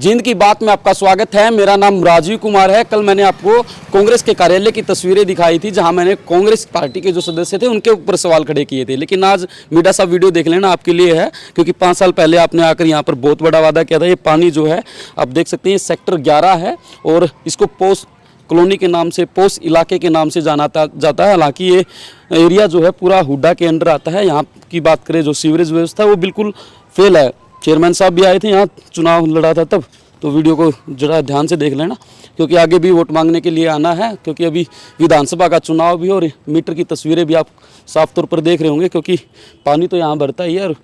जींद की बात में आपका स्वागत है। मेरा नाम राजीव कुमार है। कल मैंने आपको कांग्रेस के कार्यालय की तस्वीरें दिखाई थी, जहां मैंने कांग्रेस पार्टी के जो सदस्य थे उनके ऊपर सवाल खड़े किए थे। लेकिन आज मीडिया साहब वीडियो देख लेना, आपके लिए है, क्योंकि 5 साल पहले आपने आकर यहाँ पर बहुत बड़ा वादा किया था। ये पानी जो है आप देख सकते हैं, सेक्टर 11 है और इसको पोस्ट कॉलोनी के नाम से, पोस्ट इलाके के नाम से जाना जाता है। हालांकि ये एरिया जो है पूरा हुड्डा के अंडर आता है। यहाँ की बात करें, जो सीवरेज व्यवस्था है वो बिल्कुल फेल है। चेयरमैन साहब भी आए थे, यहाँ चुनाव लड़ा था तब, तो वीडियो को जरा ध्यान से देख लेना, क्योंकि आगे भी वोट मांगने के लिए आना है। क्योंकि अभी विधानसभा का चुनाव भी, और मीटर की तस्वीरें भी आप साफ तौर पर देख रहे होंगे, क्योंकि पानी तो यहाँ भरता ही है और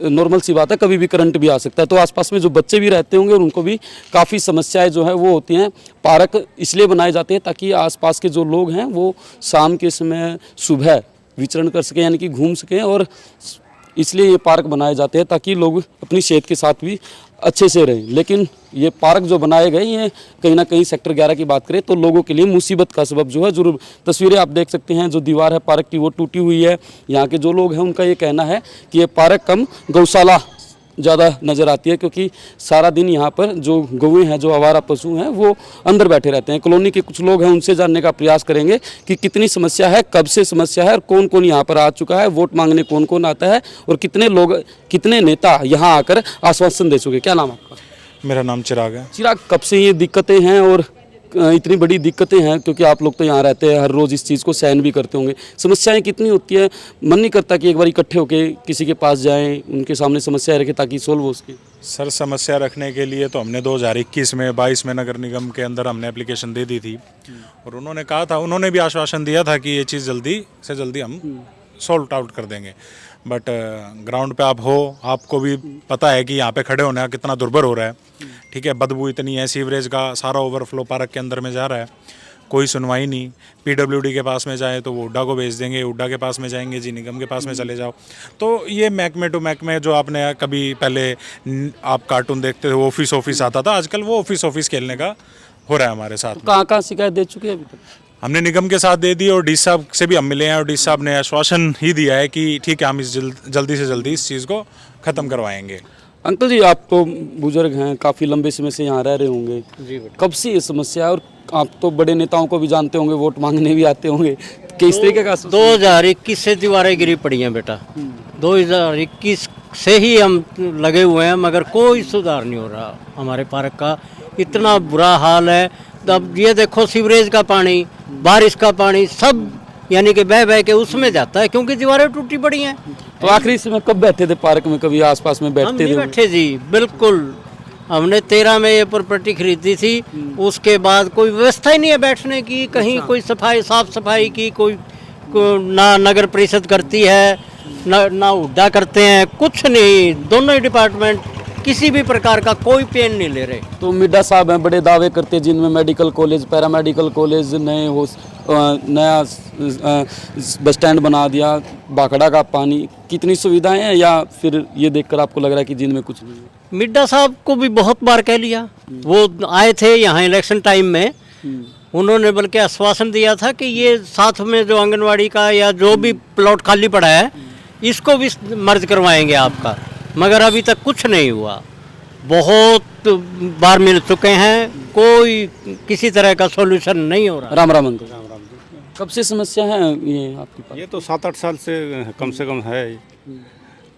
नॉर्मल सी बात है, कभी भी करंट भी आ सकता है। तो आसपास में जो बच्चे भी रहते होंगे और उनको भी काफ़ी समस्याएं जो है वो होती हैं। पार्क इसलिए बनाए जाते हैं ताकि आसपास के जो लोग हैं वो शाम के समय, सुबह विचरण कर सकें, यानी कि घूम सकें। और इसलिए ये पार्क बनाए जाते हैं ताकि लोग अपनी सेहत के साथ भी अच्छे से रहें। लेकिन ये पार्क जो बनाए गए, ये कहीं ना कहीं सेक्टर 11 की बात करें तो लोगों के लिए मुसीबत का सबब जो है जरूर। तस्वीरें आप देख सकते हैं, जो दीवार है पार्क की वो टूटी हुई है। यहाँ के जो लोग हैं उनका ये कहना है कि ये पार्क कम गौशाला ज़्यादा नज़र आती है, क्योंकि सारा दिन यहाँ पर जो गौएं हैं, जो आवारा पशु हैं, वो अंदर बैठे रहते हैं। कॉलोनी के कुछ लोग हैं, उनसे जानने का प्रयास करेंगे कि कितनी समस्या है, कब से समस्या है और कौन कौन यहाँ पर आ चुका है, वोट मांगने कौन कौन आता है और कितने लोग, कितने नेता यहाँ आकर आश्वासन दे चुके। क्या नाम आपका? मेरा नाम चिराग है। चिराग, कब से ये दिक्कतें हैं और इतनी बड़ी दिक्कतें हैं, क्योंकि आप लोग तो यहाँ रहते हैं, हर रोज़ इस चीज़ को सहन भी करते होंगे, समस्याएं कितनी होती है? मन नहीं करता कि एक बार इकट्ठे होके किसी के पास जाएं, उनके सामने समस्या रखें ताकि सोल्व हो सके? सर, समस्या रखने के लिए तो हमने 2021 में 22 में नगर निगम के अंदर हमने एप्लीकेशन दे दी थी, और उन्होंने कहा था, उन्होंने भी आश्वासन दिया था कि ये चीज़ जल्दी से जल्दी हम सॉल्व आउट कर देंगे। बट ग्राउंड पे आप हो, आपको भी पता है कि यहाँ पे खड़े होना कितना दुर्भर हो रहा है। ठीक है, बदबू इतनी है, सीवरेज का सारा ओवरफ्लो पार्क के अंदर में जा रहा है, कोई सुनवाई नहीं। पीडब्ल्यूडी के पास में जाए तो वो हुड्डा को भेज देंगे, हुड्डा के पास में जाएंगे जी निगम के पास में चले जाओ। तो ये महकमे टू महकमे, जो आपने कभी पहले आप कार्टून देखते थे, ऑफिस आता था, आजकल वो ऑफिस खेलने का हो रहा है हमारे साथ। तो कहाँ शिकायत दे चुके हैं अभी तक? हमने निगम के साथ दे दी और डी साहब से भी हम मिले हैं, और डी साहब ने आश्वासन ही दिया है कि ठीक है, हम इस जल्दी से जल्दी इस चीज़ को ख़त्म करवाएंगे। अंकल जी, आप तो बुजुर्ग हैं, काफ़ी लंबे समय से यहाँ रह रहे होंगे जी। कब से ये समस्या है? और आप तो बड़े नेताओं को भी जानते होंगे, वोट मांगने भी आते होंगे, किस तरीके का? 2021 से दीवारें गिरी पड़ी हैं बेटा। 2021 से ही हम लगे हुए हैं, मगर कोई सुधार नहीं हो रहा हमारे पार्क का। इतना बुरा हाल है। अब ये देखो, सीवरेज का पानी, बारिश का पानी, सब यानी कि बह के उसमें जाता है, क्योंकि दीवारें टूटी पड़ी हैं। तो आखिरी समय कब बैठे थे पार्क में? कभी आसपास में बैठते थे? हम नहीं बैठे जी, बिल्कुल। हमने 13 में ये प्रॉपर्टी खरीदी थी, उसके बाद कोई व्यवस्था ही नहीं है बैठने की। कहीं कोई साफ सफाई की कोई ना नगर परिषद करती है, ना हुड्डा करते हैं, कुछ नहीं। दोनों ही डिपार्टमेंट किसी भी प्रकार का कोई पेन नहीं ले रहे। तो मिड्डा साहब हैं, बड़े दावे करते हैं, जिनमें मेडिकल कॉलेज, पैरामेडिकल कॉलेज, नया बस स्टैंड बना दिया, बाखड़ा का पानी, कितनी सुविधाएं हैं, या फिर ये देखकर आपको लग रहा है कि जिनमें कुछ नहीं है? मिड्डा साहब को भी बहुत बार कह लिया, वो आए थे यहाँ इलेक्शन टाइम में, उन्होंने बल्कि आश्वासन दिया था कि ये साथ में जो आंगनवाड़ी का या जो भी प्लॉट खाली पड़ा है, इसको भी मर्ज करवाएंगे आपका, मगर अभी तक कुछ नहीं हुआ। बहुत बार मिल चुके हैं, कोई किसी तरह का सॉल्यूशन नहीं हो रहा। राम राम अंकल। कब से समस्या है ये आपके पास? ये तो 7-8 साल से कम है।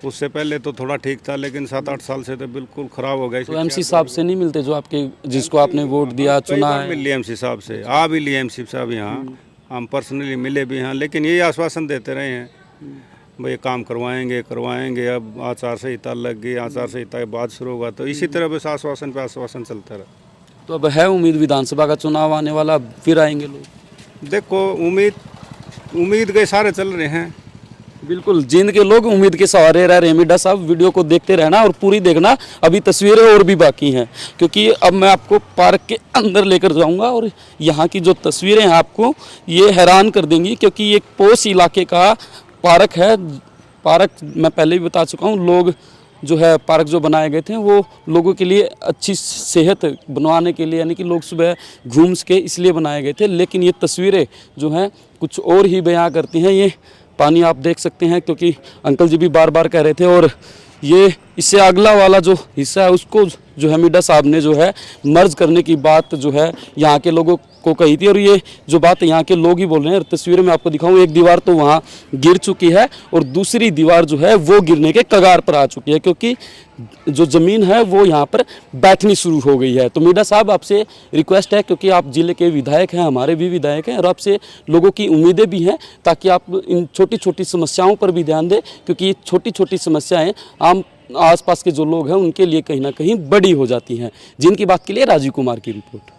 उससे पहले तो थोड़ा ठीक था, लेकिन 7-8 साल से तो बिल्कुल ख़राब हो गया। तो एमसी साहब से नहीं मिलते, जो आपके, जिसको आपने वोट दिया, चुना है? मिल लिया एमसी साहब से, आ भी लिए एमसी साहब यहाँ, हम पर्सनली मिले भी हैं, लेकिन यही आश्वासन देते रहे हैं, भाई काम करवाएंगे। अब आचार संहिता लग गई, आचार संहिता के बाद शुरू होगा, तो इसी तरह बस आश्वासन पे आश्वासन चलता रहा। तो अब है उम्मीद, विधानसभा का चुनाव आने वाला, फिर आएंगे लोग? देखो, उम्मीद के सारे चल रहे हैं। बिल्कुल, जींद के लोग उम्मीद के सहारे रह रहे हैं। मिड्डा साहब, वीडियो को देखते रहना और पूरी देखना, अभी तस्वीरें और भी बाकी हैं, क्योंकि अब मैं आपको पार्क के अंदर लेकर जाऊंगा और यहाँ की जो तस्वीरें हैं आपको ये हैरान कर देंगी, क्योंकि ये एक पोस्ट इलाके का पार्क है। पार्क मैं पहले भी बता चुका हूँ, लोग जो है पार्क जो बनाए गए थे वो लोगों के लिए अच्छी सेहत बनवाने के लिए, यानी कि लोग सुबह घूम सके, इसलिए बनाए गए थे। लेकिन ये तस्वीरें जो हैं कुछ और ही बयां करती हैं। ये पानी आप देख सकते हैं, क्योंकि अंकल जी भी बार बार कह रहे थे, और ये इससे अगला वाला जो हिस्सा है उसको जो है मिड्डा साहब ने जो है मर्ज करने की बात जो है यहाँ के लोगों को कही थी, और ये जो बात यहाँ के लोग ही बोल रहे हैं। तस्वीर में आपको दिखाऊं, एक दीवार तो वहाँ गिर चुकी है और दूसरी दीवार जो है वो गिरने के कगार पर आ चुकी है, क्योंकि जो ज़मीन है वो यहाँ पर बैठनी शुरू हो गई है। तो मिड्डा साहब आपसे रिक्वेस्ट है, क्योंकि आप जिले के विधायक हैं, हमारे भी विधायक हैं, और आपसे लोगों की उम्मीदें भी हैं, ताकि आप इन छोटी छोटी समस्याओं पर भी ध्यान दें, क्योंकि ये छोटी छोटी समस्याएँ आम आसपास के जो लोग हैं उनके लिए कहीं ना कहीं बड़ी हो जाती हैं। जिनकी बात के लिए राजीव कुमार की रिपोर्ट।